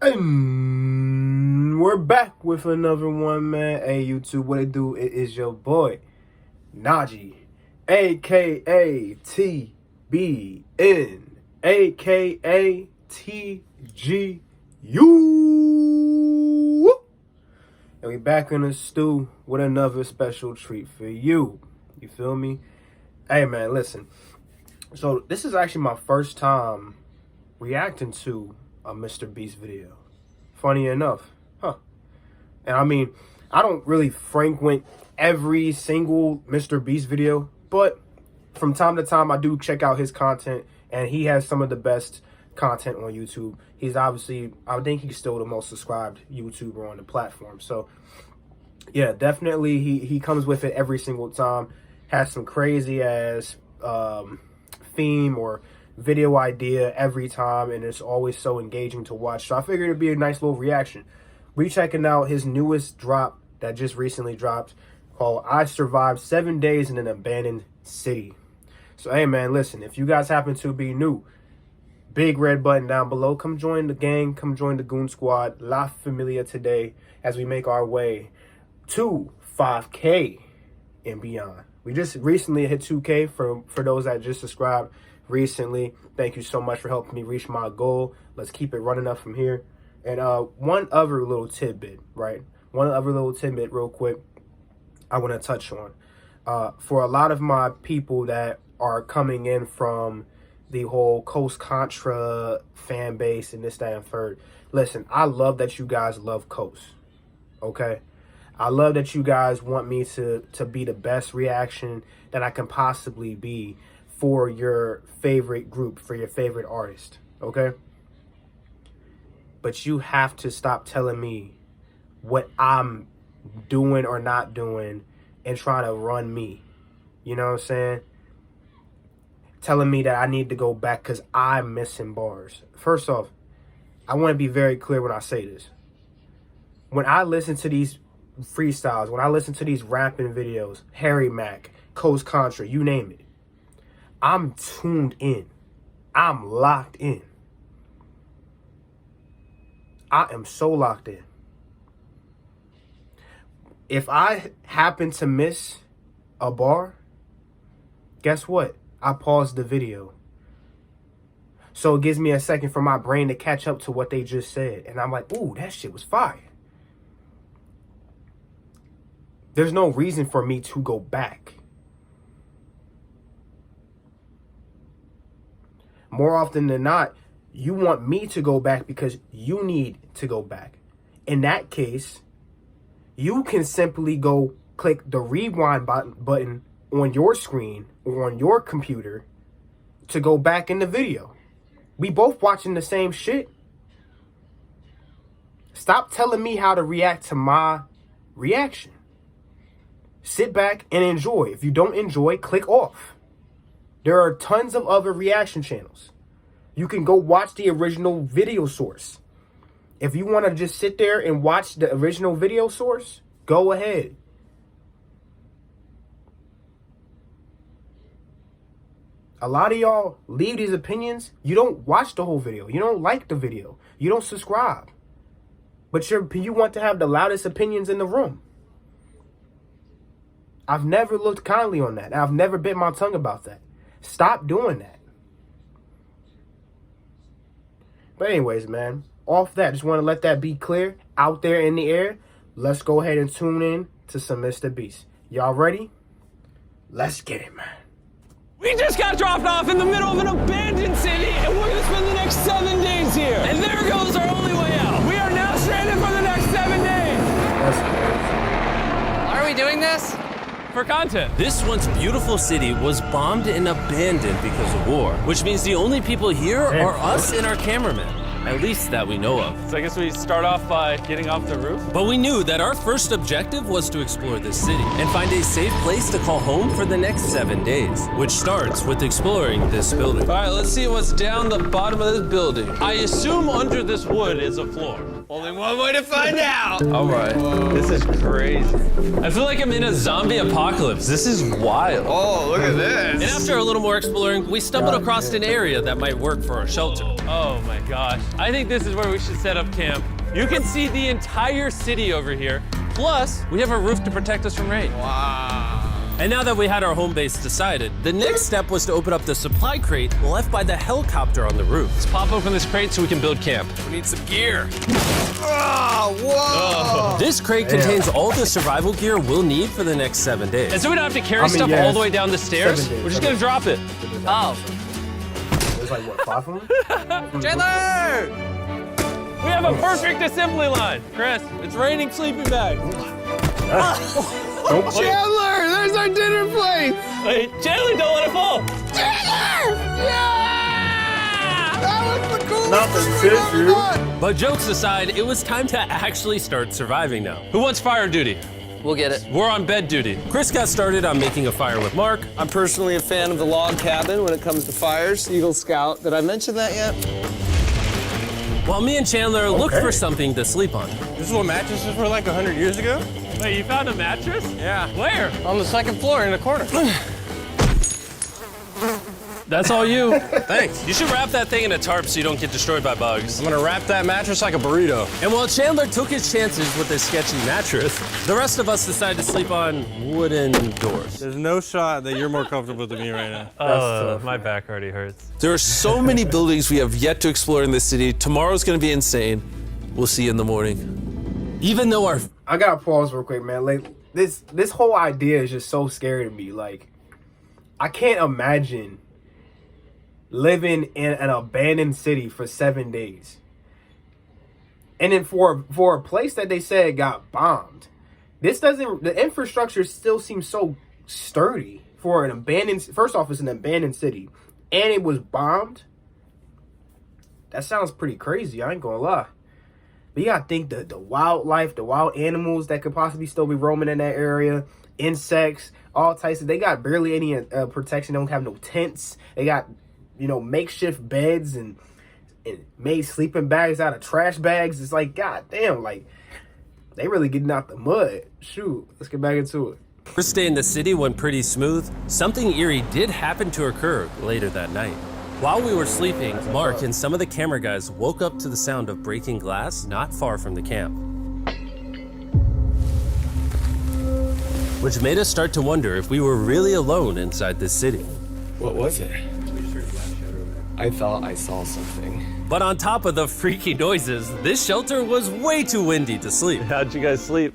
And we're back with another one, man. Hey, YouTube, what it do? It is your boy, Najee, a.k.a. TBN, a.k.a. TGU. And we back in the stew with another special treat for you. You feel me? Hey, man, listen. So this is actually my first time reacting to a MrBeast video. Funny enough, huh? And I mean, I don't really frequent every single MrBeast video, but from time to time I do check out his content, and he has some of the best content on YouTube. He's obviously, I think he's still the most subscribed YouTuber on the platform. So yeah, definitely he comes with it every single time. Has some crazy ass theme or video idea every time, and it's always so engaging to watch. So I figured it'd be a nice little reaction. We checking out his newest drop that just recently dropped, called I Survived 7 Days in an Abandoned City. So hey man, listen, if you guys happen to be new, big red button down below. Come join the gang, come join the Goon Squad, La Familia today, as we make our way to 5K and beyond. We just recently hit 2K for those that just subscribed recently. Thank you so much for helping me reach my goal. Let's keep it running up from here. And one other little tidbit, right? One other little tidbit real quick I want to touch on. For a lot of my people that are coming in from the whole Coast Contra fan base and this, that, and third, listen, I love that you guys love Coast, okay? I love that you guys want me to be the best reaction that I can possibly be for your favorite group, for your favorite artist, okay? But you have to stop telling me what I'm doing or not doing and trying to run me. You know what I'm saying? Telling me that I need to go back because I'm missing bars. First off, I want to be very clear when I say this. When I listen to these freestyles, when I listen to these rapping videos, Harry Mack, Coast Contra, you name it, I'm tuned in. I'm locked in. I am so locked in. If I happen to miss a bar, guess what? I paused the video. So it gives me a second for my brain to catch up to what they just said. And I'm like, ooh, that shit was fire. There's no reason for me to go back. More often than not, you want me to go back because you need to go back. In that case, you can simply go click the rewind button on your screen or on your computer to go back in the video. We both watching the same shit. Stop telling me how to react to my reaction. Sit back and enjoy. If you don't enjoy, click off. There are tons of other reaction channels. You can go watch the original video source. If you want to just sit there and watch the original video source, go ahead. A lot of y'all leave these opinions. You don't watch the whole video. You don't like the video. You don't subscribe. But you want to have the loudest opinions in the room. I've never looked kindly on that. I've never bit my tongue about that. Stop doing that. But anyways, man, off that, just want to let that be clear out there in the air. Let's go ahead and tune in to some MrBeast. Y'all ready? Let's get it, man. We just got dropped off in the middle of an abandoned city, and we're gonna spend the next 7 days here. And there goes our only way out. We are now stranded for the next 7 days. That's crazy. Why are we doing this? For content. This once beautiful city was bombed and abandoned because of war, which means the only people here are us and our cameraman. At least that we know of. So I guess we start off by getting off the roof. But we knew that our first objective was to explore this city and find a safe place to call home for the next 7 days, which starts with exploring this building. All right, let's see what's down the bottom of this building. I assume under this wood is a floor. Only one way to find out. All right, this is crazy. I feel like I'm in a zombie apocalypse. This is wild. Oh, look at this. And after a little more exploring, we stumbled across an area that might work for our shelter. Oh my gosh. I think this is where we should set up camp. You can see the entire city over here. Plus, we have a roof to protect us from rain. Wow. And now that we had our home base decided, the next step was to open up the supply crate left by the helicopter on the roof. Let's pop open this crate so we can build camp. We need some gear. Oh, whoa. This crate contains all the survival gear we'll need for the next 7 days. And so we don't have to carry stuff all the way down the stairs. We're just gonna drop it. Oh. There's like, what, 5 of them? Chandler! We have a perfect assembly line. Chris, it's raining sleeping bags. Chandler, there's our dinner plate! Wait, Chandler, don't let it fall. Chandler! Yeah! That was the coolest Not the thing we've ever tissue. done. But jokes aside, it was time to actually start surviving now. Who wants fire duty? We'll get it. We're on bed duty. Chris got started on making a fire with Mark. I'm personally a fan of the log cabin when it comes to fires. Eagle Scout. Did I mention that yet? While me and Chandler looked for something to sleep on. This is what mattresses were like 100 years ago? Wait, you found a mattress? Yeah. Where? On the second floor in the corner. That's all you. Thanks. You should wrap that thing in a tarp so you don't get destroyed by bugs. I'm gonna wrap that mattress like a burrito. And while Chandler took his chances with his sketchy mattress, the rest of us decided to sleep on wooden doors. There's no shot that you're more comfortable than me right now. My back already hurts. There are so many buildings we have yet to explore in this city. Tomorrow's gonna be insane. We'll see you in the morning. Even though our I gotta pause real quick, man. Like this whole idea is just so scary to me. Like, I can't imagine living in an abandoned city for 7 days, and then for a place that they said got bombed. The infrastructure still seems so sturdy for an abandoned. First off, it's an abandoned city, and it was bombed. That sounds pretty crazy. I ain't gonna lie. But you gotta think the wildlife, the wild animals that could possibly still be roaming in that area, insects, all types of. They got barely any protection. They don't have no tents. They got, makeshift beds and made sleeping bags out of trash bags. It's like, god damn, like they really getting out the mud. Shoot, let's get back into it. first day in the city went pretty smooth, something eerie did happen to occur later that night. While we were sleeping, Mark and some of the camera guys woke up to the sound of breaking glass not far from the camp, which made us start to wonder if we were really alone inside this city. What was it? I thought I saw something. But on top of the freaky noises, this shelter was way too windy to sleep. How'd you guys sleep?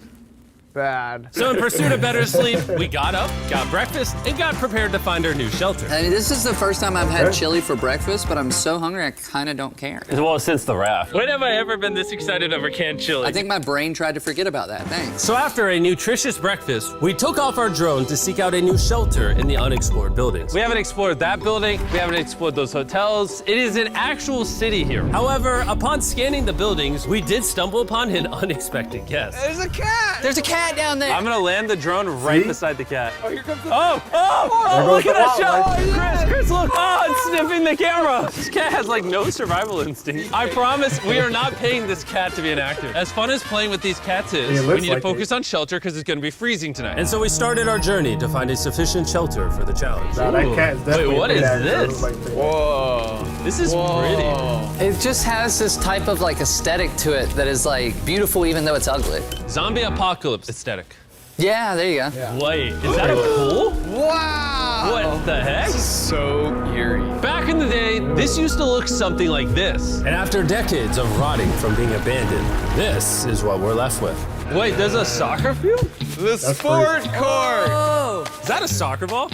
Bad. So in pursuit of better sleep, we got up, got breakfast, and got prepared to find our new shelter. I mean, this is the first time I've had chili for breakfast, but I'm so hungry I kind of don't care. Well, since the raft. When have I ever been this excited over canned chili? I think my brain tried to forget about that. Thanks. So after a nutritious breakfast, we took off our drone to seek out a new shelter in the unexplored buildings. We haven't explored that building. We haven't explored those hotels. It is an actual city here. However, upon scanning the buildings, we did stumble upon an unexpected guest. There's a cat! There's a cat down there. I'm gonna land the drone right beside the cat. Oh, here comes the... Oh, goes look at the that shot! wildlife. Chris, look! Oh, it's sniffing the camera! This cat has like no survival instinct. I promise we are not paying this cat to be an actor. As fun as playing with these cats is, It we looks need to like focus on shelter because it's gonna be freezing tonight. And so we started our journey to find a sufficient shelter for the challenge. Nah, that cat's definitely what is big ass. this? Like, Whoa. This is pretty. It just has this type of like aesthetic to it that is like beautiful even though it's ugly. Zombie apocalypse aesthetic. Yeah, there you go. Wait, is that a pool? Wow. What the heck? So eerie. Back in the day, this used to look something like this. And after decades of rotting from being abandoned, this is what we're left with. Wait, there's a soccer field? The sport court. Oh! Is that a soccer ball?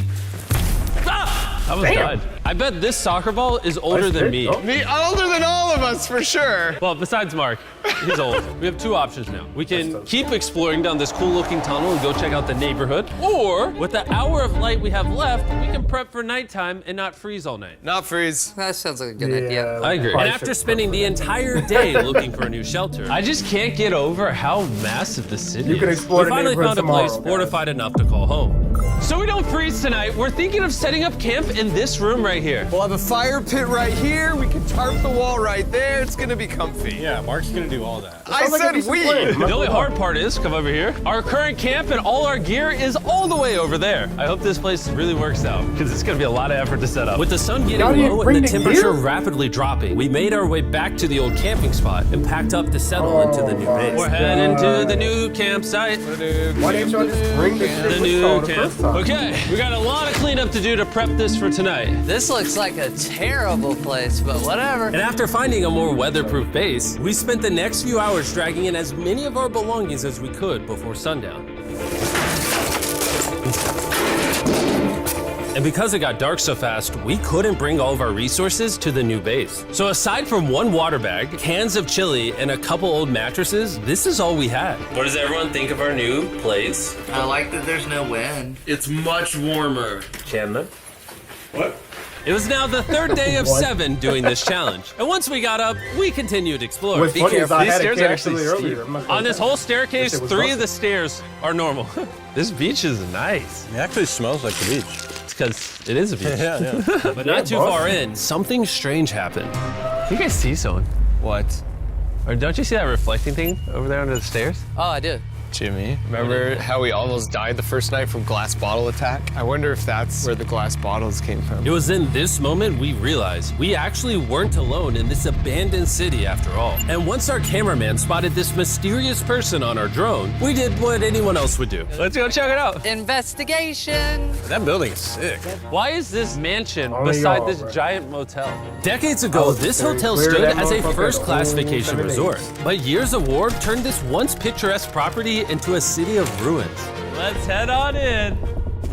Ah! I almost died. I bet this soccer ball is older than me. Oh. Me older than all of us, for sure. Well, besides Mark, he's old. We have two options now. We can keep exploring down this cool looking tunnel and go check out the neighborhood. Or, with the hour of light we have left, we can prep for nighttime and not freeze all night. Not freeze. That sounds like a good idea. I agree. And after spending the entire day looking for a new shelter, I just can't get over how massive the city is. You can explore We the finally neighborhood found a place tomorrow, guys. fortified enough to call home. So we don't freeze tonight. We're thinking of setting up camp in this room right right here. We'll have a fire pit right here. We can tarp the wall right there. It's gonna be comfy. Yeah, Mark's gonna do all that. I said we. The only hard part is, come over here. Our current camp and all our gear is all the way over there. I hope this place really works out, because it's gonna be a lot of effort to set up. With the sun getting low and the temperature rapidly dropping, we made our way back to the old camping spot and packed up to settle into the new base. We're heading to the new campsite. Why didn't y'all just bring the shit The we new saw the camp. first time? Okay, we got a lot of cleanup to do to prep this for tonight. This looks like a terrible place, but whatever. And after finding a more weatherproof base, we spent the next few hours dragging in as many of our belongings as we could before sundown. And because it got dark so fast, we couldn't bring all of our resources to the new base. So aside from one water bag, cans of chili, and a couple old mattresses, this is all we had. What does everyone think of our new place? I like that there's no wind. It's much warmer. Chandler? What? It was now the third day of 7 doing this challenge. And once we got up, we continued exploring. What's funny is I These had a stairs can are of chili actually earlier. steep. I'm not gonna On this lie. whole staircase, That shit was 3 of busted. the stairs are normal. This beach is nice. It actually smells like the beach. It's because it is a beach. Yeah. But not too far in, something strange happened. You guys see someone? What? Or don't you see that reflecting thing over there under the stairs? Oh, I do. Jimmy, remember how we almost died the first night from glass bottle attack? I wonder if that's where the glass bottles came from. It was in this moment we realized we actually weren't alone in this abandoned city after all. And once our cameraman spotted this mysterious person on our drone, we did what anyone else would do. Let's go check it out. Investigation. That building is sick. Why is this mansion Only beside y'all, this bro. giant motel? Decades ago, this very hotel clear stood that as a motherfucker first-class the whole vacation 7 resort. days. But years of war turned this once picturesque property into a city of ruins. Let's head on in.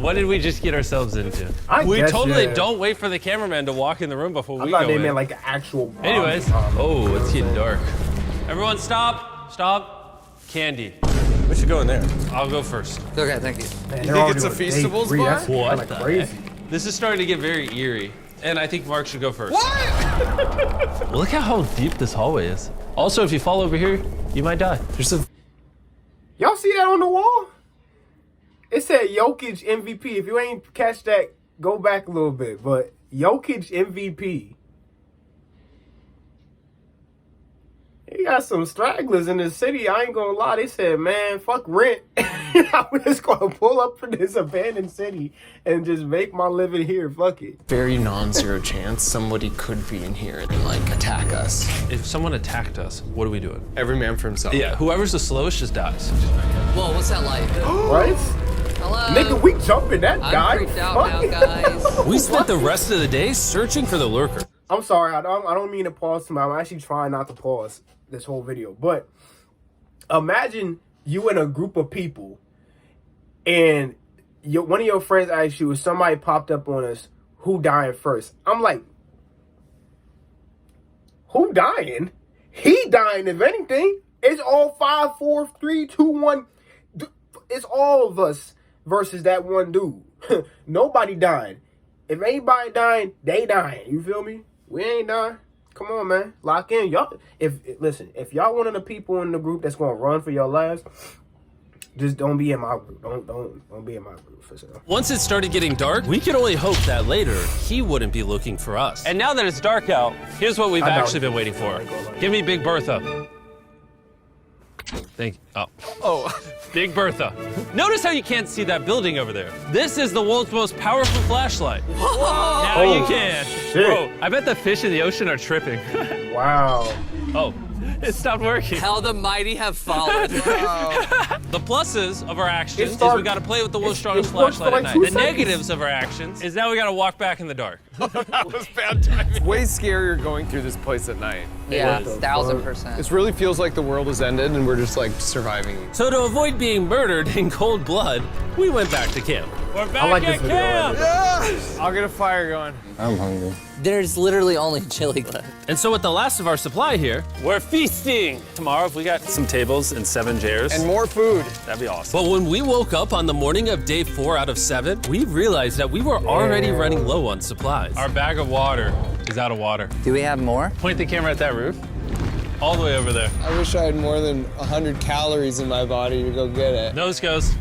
What did we just get ourselves into? We guess, totally yeah. don't wait for the cameraman to walk in the room before I we thought go they in. meant like an actual bomb. Anyways, oh, it's getting dark. Everyone stop. Candy. We should go in there. I'll go first. Okay, thank you. Man, You they're think it's already a on day Feastables 3. bar? That's What kinda the crazy. This is starting to get very eerie. And I think Mark should go first. What? Look at how deep this hallway is. Also, if you fall over here, you might die. There's a Y'all see that on the wall? It said Jokic MVP. If you ain't catch that, go back a little bit. But Jokic MVP. He got some stragglers in the city. I ain't gonna lie. They said, man, fuck rent. I'm just gonna pull up for this abandoned city and just make my living here. Fuck it. very non-zero chance somebody could be in here and like attack us. If someone attacked us, what are we doing? Every man for himself. Yeah, whoever's the slowest just dies. Whoa, what's that like? Right? Hello. Nigga, we jumping that guy. I'm freaked out now, Fuck it. guys. We spent the rest of the day searching for the lurker. I'm sorry. I don't mean to pause too much. I'm actually trying not to pause this whole video. But imagine you in a group of people and one of your friends asks you if somebody popped up on us, who dying first? I'm like, who dying? He dying, if anything. It's all 5, 4, 3, 2, 1. It's all of us versus that one dude. Nobody dying. If anybody dying, they dying. You feel me? We ain't dying. Come on, man. Lock in. Y'all listen, if y'all one of the people in the group that's gonna run for your lives, just don't be in my group. Don't be in my group for sure. Once it started getting dark, we could only hope that later he wouldn't be looking for us. And now that it's dark out, here's what we've I know. actually been waiting for. Give me Big Bertha. Thank you. Oh, Big Bertha. Notice how you can't see that building over there. This is the world's most powerful flashlight. Whoa. Now you can. Shit. Bro, I bet the fish in the ocean are tripping. Wow. Oh, it stopped working. How the mighty have fallen. The pluses of our actions is started- we got to play with the world's strongest it worked for flashlight like at 2 night. The seconds. negatives of our actions is now we got to walk back in the dark. That was bad timing. It's way scarier going through this place at night. Yeah, What the 1000%. This really feels like the world has ended and we're just like surviving. So to avoid being murdered in cold blood, we went back to camp. We're back like at this video camp. already. I'll get a fire going. I'm hungry. There's literally only chili left. And so with the last of our supply here, we're feasting. Tomorrow, if we got some tables and 7 chairs, And more food. that'd be awesome. But when we woke up on the morning of day 4 out of 7, we realized that we were already running low on supplies. Our bag of water is out of water. Do we have more? Point the camera at that roof. All the way over there. I wish I had more than 100 calories in my body to go get it. Nose goes.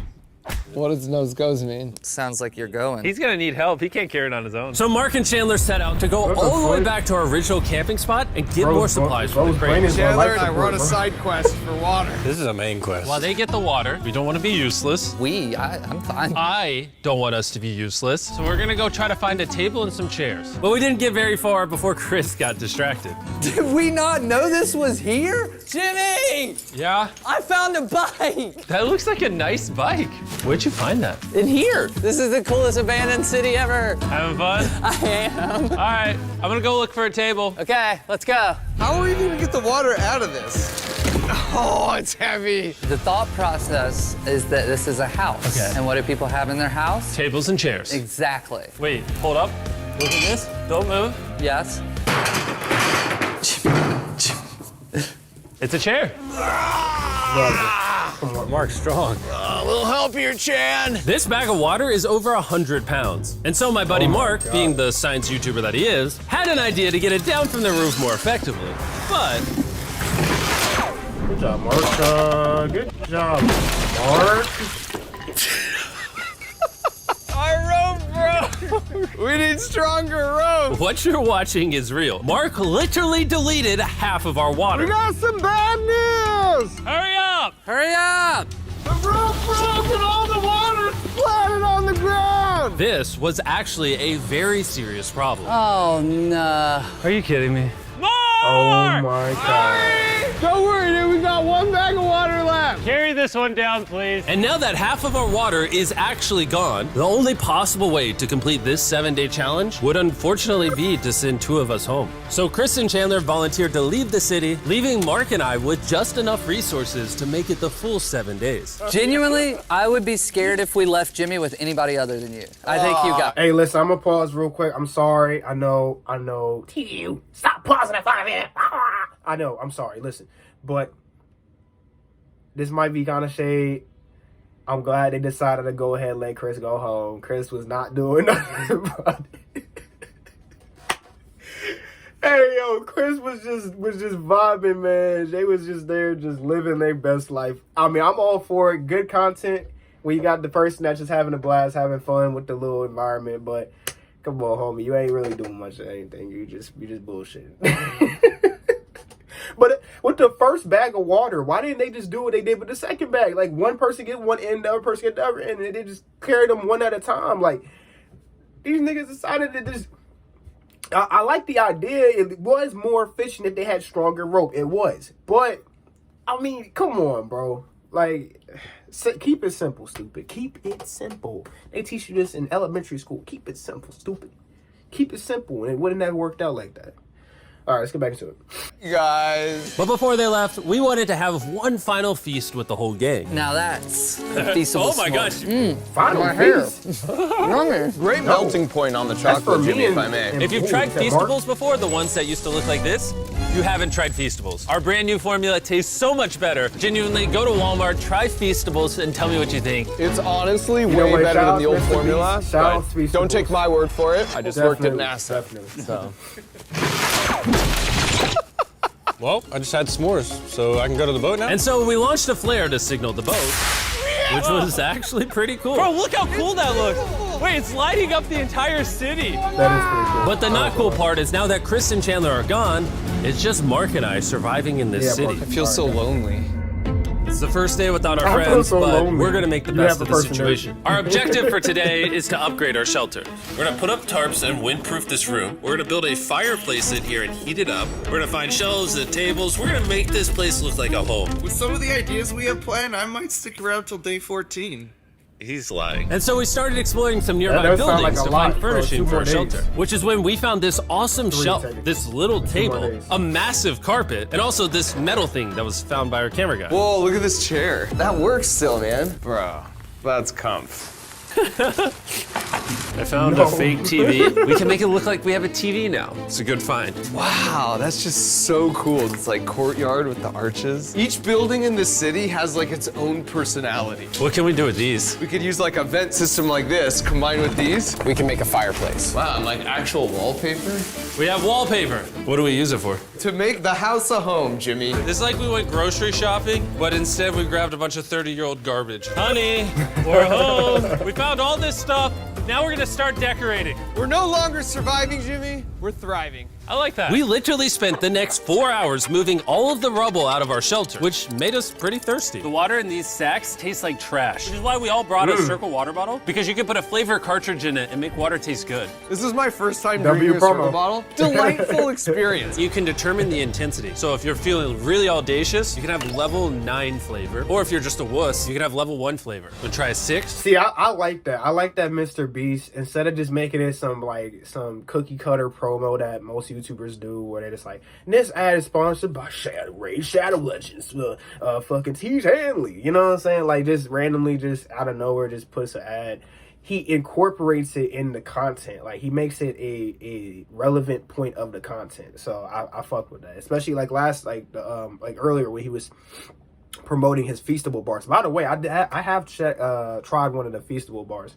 What does nose goes mean? Sounds like you're going. He's gonna need help. He can't carry it on his own. So Mark and Chandler set out to go all the way back to our original camping spot and get more supplies from the crate. Chandler and I were on a side quest for water. This is a main quest. While they get the water, we don't want to be useless. I'm fine. I don't want us to be useless. So we're gonna go try to find a table and some chairs. But we didn't get very far before Chris got distracted. Did we not know this was here? Jimmy! Yeah? I found a bike! That looks like a nice bike. Where'd you find that? In here. This is the coolest abandoned city ever. Having fun? I am. All right, I'm gonna go look for a table. Okay, let's go. How are we gonna get the water out of this? Oh, it's heavy. The thought process is that this is a house. Okay. And what do people have in their house? Tables and chairs. Exactly. Wait, hold up. Look at this. Don't move. Yes. It's a chair. Mark's strong. A little help here, Chan. This bag of water is over 100 pounds. And so my buddy Mark, being the science YouTuber that he is, had an idea to get it down from the roof more effectively. But Good job, Mark. Good job, Mark. Our rope broke. We need stronger rope. what you're watching is real. Mark literally deleted half of our water. Got some bad news. Hurry up! Hurry up! The rope broke and all the water splattered on the ground. This was actually a very serious problem. Oh, no. Are you kidding me? Oh my God. Don't worry, dude. We got one bag of water left. Carry this one down, please. And now that half of our water is actually gone, the only possible way to complete this 7-day challenge would unfortunately be to send 2 of us home. So Chris and Chandler volunteered to leave the city, leaving Mark and I with just enough resources to make it the full 7 days. Genuinely, I would be scared if we left Jimmy with anybody other than you. I think you got. Hey, listen, I'm gonna pause real quick. I'm sorry. I know. TU, stop pausing at 5 minutes. I know. I'm sorry. Listen, but this might be kind of shade. I'm glad they decided to go ahead and let Chris go home. Chris was not doing nothing about it. Hey, yo, Chris was just vibing, man. They was just there, just living their best life. I mean, I'm all for it. Good content. When you got the person that's just having a blast, having fun with the little environment, but come on, homie, you ain't really doing much of anything. You just bullshitting. But with the first bag of water, why didn't they just do what they did with the second bag? Like, one person get one end, the other person get the other end, and they just carry them one at a time. Like, these niggas decided to just... I like the idea. It was more efficient if they had stronger rope. It was. But, I mean, come on, bro. Like, keep it simple, stupid. Keep it simple. They teach you this in elementary school. Keep it simple, stupid. Keep it simple, and it wouldn't have worked out like that. All right, let's get back into it. You guys. But before they left, we wanted to have one final feast with the whole gang. Now that's a feasible. Oh my gosh. Final feast. Yummy. Great melting point on the chocolate, Jimmy, if I may. If you've tried Feastables before, the ones that used to look like this, you haven't tried Feastables. Our brand new formula tastes so much better. Genuinely, go to Walmart, try Feastables, and tell me what you think. It's honestly know way what, better shout than the out old to Mr. formula. Beast, shout out But to Feastables. don't take my word for it. I just worked at NASA. Definitely. So. Well, I just had s'mores, so I can go to the boat now? And so we launched a flare to signal the boat, which was actually pretty cool. Bro, look how cool that looks. Wait, it's lighting up the entire city. That is pretty cool. But the not cool part is now that Chris and Chandler are gone, it's just Mark and I surviving in this city. I feel so lonely. It's the first day without our I feel friends, so but lonely. we're gonna make the You best have of a the person there. situation. Our objective for today is to upgrade our shelter. We're gonna put up tarps and windproof this room. We're gonna build a fireplace in here and heat it up. We're gonna find shelves and tables. We're gonna make this place look like a home. With some of the ideas we have planned, I might stick around till day 14. He's lying. And so we started exploring some That nearby does sound buildings like a to lot, find bro. furnishing 2 for more our days. shelter, which is when we found this awesome shelf, seconds. this little 2 more table, days. a massive carpet, and also this metal thing that was found by our camera guy. Whoa, look at this chair. That works still, man. Bro, that's comf. I found a fake TV. We can make it look like we have a TV now. It's a good find. Wow, that's just so cool. It's like courtyard with the arches. Each building in the city has like its own personality. What can we do with these? We could use like a vent system like this, combined with these. We can make a fireplace. Wow, and like actual wallpaper? We have wallpaper. What do we use it for? To make the house a home, Jimmy. It's like we went grocery shopping, but instead we grabbed a bunch of 30-year-old garbage. Honey, we're home. We found all this stuff. Now we're gonna start decorating. We're no longer surviving, Jimmy. We're thriving. I like that. We literally spent the next 4 hours moving all of the rubble out of our shelter, which made us pretty thirsty. The water in these sacks tastes like trash, which is why we all brought a Circle water bottle, because you can put a flavor cartridge in it and make water taste good. This is my first time drinking a Circle bottle. Delightful experience. You can determine the intensity. So if you're feeling really audacious, you can have level 9 flavor. Or if you're just a wuss, you can have level 1 flavor. We'll try a 6. See, I like that. I like that MrBeast, instead of just making it some cookie cutter promo that most YouTubers do, where they're just like, this ad is sponsored by Shadow Legends, fucking Teach Hanley. You know what I'm saying? Like, just randomly, just out of nowhere, just puts an ad. He incorporates it in the content. Like, he makes it a relevant point of the content. So I fuck with that. Especially like earlier when he was promoting his Feastable bars. By the way, I have tried one of the Feastable bars,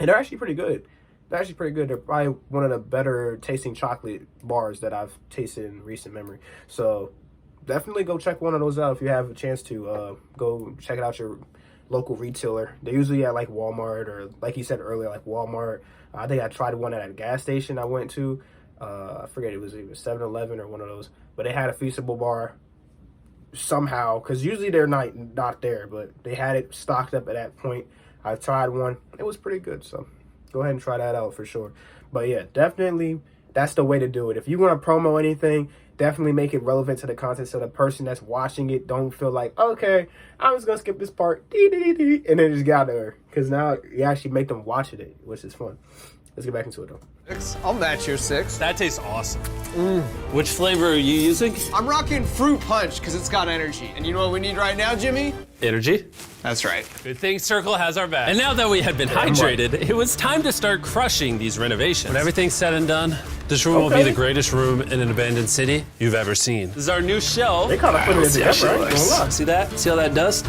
and they're actually pretty good. They're actually pretty good. They're probably one of the better tasting chocolate bars that I've tasted in recent memory. So definitely go check one of those out if you have a chance to. Go check it out your local retailer. They're usually at like Walmart, or like you said earlier, like Walmart. I think I tried one at a gas station I went to. I forget, it was either 7-Eleven or one of those. But they had a Feastable bar somehow, because usually they're not there, but they had it stocked up at that point. I tried one. It was pretty good, so go ahead and try that out for sure. But yeah, definitely that's the way to do it. If you want to promo anything, definitely make it relevant to the content, so the person that's watching it don't feel like, okay, I'm just gonna skip this part, and then just got there, because now you actually make them watch it, which is fun. Let's get back into it though. 6. I'll match your 6. That tastes awesome. Which flavor are you using? I'm rocking Fruit Punch because it's got energy. And you know what we need right now, Jimmy? Energy. That's right. Good thing Circle has our back. And now that we had been hydrated, it was time to start crushing these renovations. When everything's said and done, this room will be the greatest room in an abandoned city you've ever seen. This is our new shelf. They kind of put it together, right? See that? See all that dust?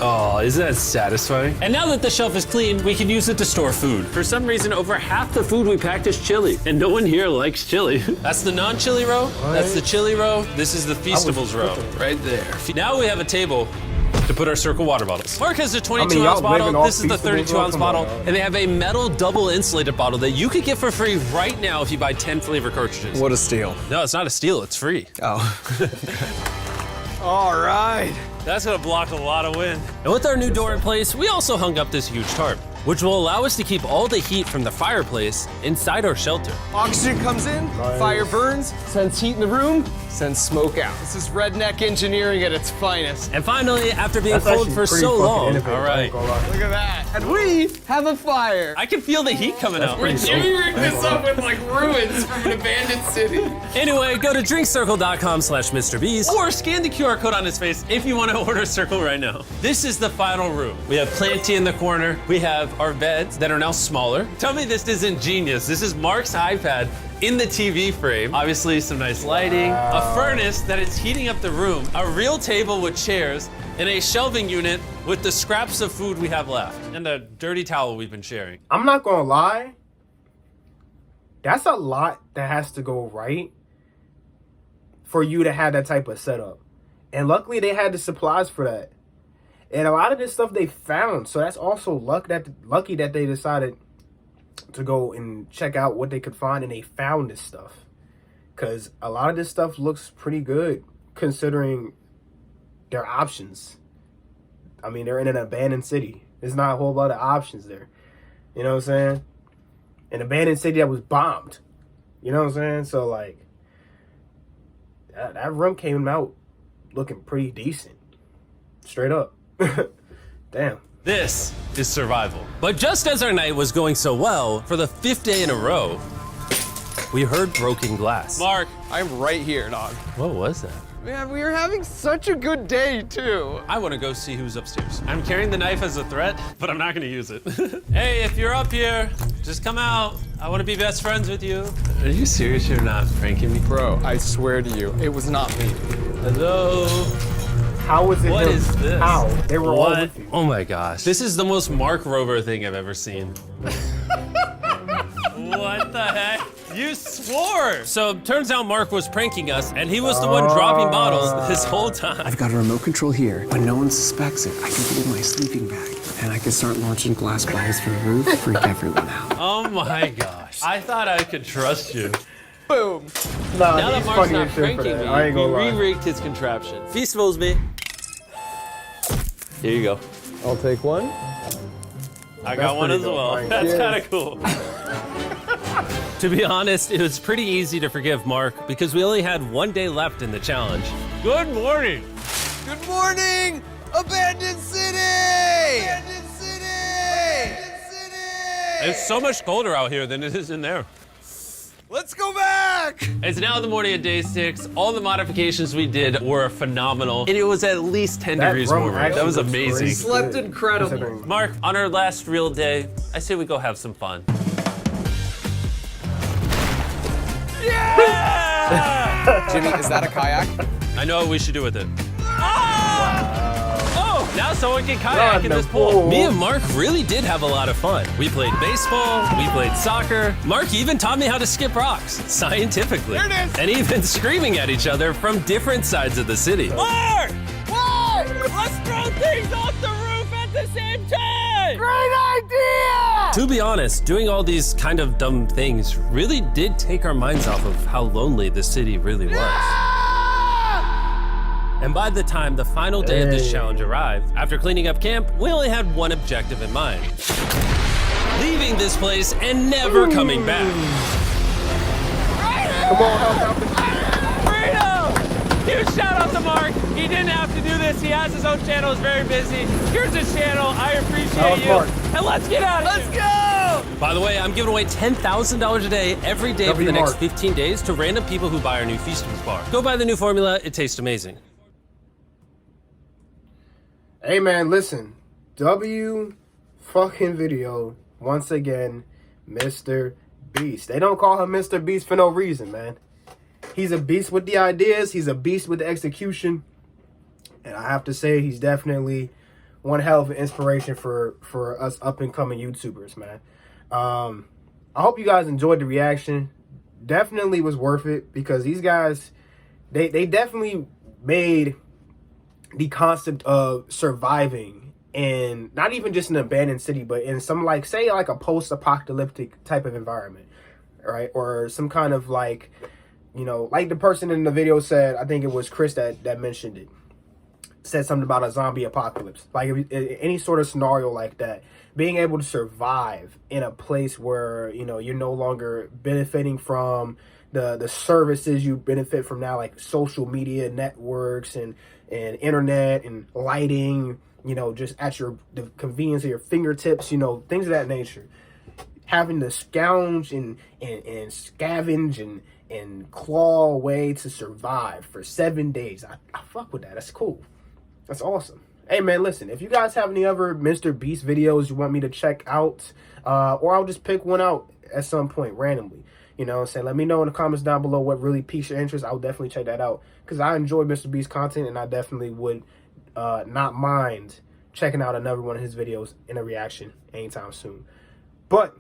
Oh, isn't that satisfying? And now that the shelf is clean, we can use it to store food. For some reason, over half the food we packed is chili, and no one here likes chili. That's the non-chili row, that's the chili row, this is the Feastables row, right there. Now we have a table to put our Circle water bottles. Mark has a 22-ounce bottle, this is the 32-ounce bottle, and they have a metal double insulated bottle that you could get for free right now if you buy 10 flavor cartridges. What a steal. No, it's not a steal, it's free. Oh. All right. That's gonna block a lot of wind. And with our new door in place, we also hung up this huge tarp, which will allow us to keep all the heat from the fireplace inside our shelter. Oxygen comes in, fire burns, sends heat in the room, sends smoke out. This is redneck engineering at its finest. And finally, after being cold for so long, all right. Look at that. And we have a fire. I can feel the heat coming out. Jimmy rigged this up with like ruins from an abandoned city. Anyway, go to drinkcircle.com/MrBeast or scan the QR code on his face if you want to order Circle right now. This is the final room. We have Planty in the corner. We have our beds that are now smaller. Tell me this isn't genius. This is Mark's iPad in the TV frame. Obviously some nice lighting, a furnace that is heating up the room, a real table with chairs, and a shelving unit with the scraps of food we have left, and a dirty towel we've been sharing. I'm not gonna lie, that's a lot that has to go right for you to have that type of setup. And luckily they had the supplies for that. And a lot of this stuff they found, so that's also lucky that they decided to go and check out what they could find, and they found this stuff. Because a lot of this stuff looks pretty good considering their options. I mean, they're in an abandoned city. There's not a whole lot of options there. You know what I'm saying? An abandoned city that was bombed. You know what I'm saying? So, like, that room came out looking pretty decent. Straight up. Damn. This is survival. But just as our night was going so well, for the 5th day in a row, we heard broken glass. Mark. I'm right here, dog. What was that? Man, we are having such a good day, too. I want to go see who's upstairs. I'm carrying the knife as a threat, but I'm not going to use it. Hey, if you're up here, just come out. I want to be best friends with you. Are you serious? You're not pranking me? Bro, I swear to you, it was not me. Hello? How was it? What him? is this? How? They were all What? with you. Oh my gosh. This is the most Mark Rover thing I've ever seen. What the heck? You swore! So turns out Mark was pranking us, and he was the one dropping bottles this whole time. I've got a remote control here. When no one suspects it, I can put it in my sleeping bag. And I can start launching glass balls from the roof, freak everyone out. Oh my gosh. I thought I could trust you. Boom. Nah, Now that he's Mark's funny not as shit for pranking that. me, I ain't he gonna lie. re-rigged his contraption. Feastables me. Here you go. I'll take one. I got one pretty as dope, well. Mike. That's Yes. kind of cool. To be honest, it was pretty easy to forgive Mark because we only had one day left in the challenge. Good morning. Good morning, Abandoned City! Abandoned City! Abandoned City! It's so much colder out here than it is in there. Let's go back! It's now the morning of day 6. All the modifications we did were phenomenal. And it was at least 10 That degrees room warmer. actually That was looks amazing. crazy Slept good, incredible. considering- Mark, on our last real day, I say we go have some fun. Yeah! Jimmy, is that a kayak? I know what we should do with it. Oh, now someone can kayak in the this pool. pool. Me and Mark really did have a lot of fun. We played baseball, we played soccer. Mark even taught me how to skip rocks, scientifically. There it is. And even screaming at each other from different sides of the city. Mark! Whoa! Let's throw things off the roof at the same time! Great idea! To be honest, doing all these kind of dumb things really did take our minds off of how lonely the city really was. And by the time the final day of this Hey. challenge arrived, after cleaning up camp, we only had one objective in mind. Leaving this place and never coming back. Come on, help out. Freedom! Huge shout out to Mark. He didn't have to do this. He has his own channel. He's very busy. Here's his channel. I That appreciate was you. Mark. And let's get out of here. Let's go! By the way, I'm giving away $10,000 a day every day for W the next Mark. 15 days to random people who buy our new Feastables bar. Go buy the new formula. It tastes amazing. Hey man, listen. W fucking video once again, Mr. Beast. They don't call him Mr. Beast for no reason, man. He's a beast with the ideas. He's a beast with the execution. And I have to say, he's definitely one hell of an inspiration for us up and coming YouTubers, man. I hope you guys enjoyed the reaction. Definitely was worth it because these guys, they definitely made the concept of surviving in not even just an abandoned city, but in some like, say like a post-apocalyptic type of environment, right? Or some kind of like, you know, like the person in the video said, I think it was Chris that mentioned it, said something about a zombie apocalypse. Like if, any sort of scenario like that, being able to survive in a place where, you know, you're no longer benefiting from the services you benefit from now, like social media networks and internet and lighting, you know, just at the convenience of your fingertips, you know, things of that nature. Having to scourge and scavenge and claw away to survive for 7 days. I fuck with that. That's cool. That's awesome. Hey man, listen, if you guys have any other Mr. Beast videos you want me to check out, or I'll just pick one out at some point randomly, you know what I'm saying? Let me know in the comments down below what really piques your interest. I'll definitely check that out because I enjoy Mr. Beast content and I definitely would not mind checking out another one of his videos in a reaction anytime soon. But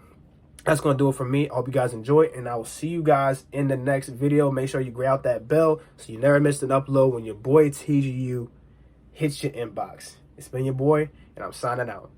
that's going to do it for me. I hope you guys enjoy it, and I will see you guys in the next video. Make sure you grab out that bell so you never miss an upload when your boy TGU hits your inbox. It's been your boy, and I'm signing out.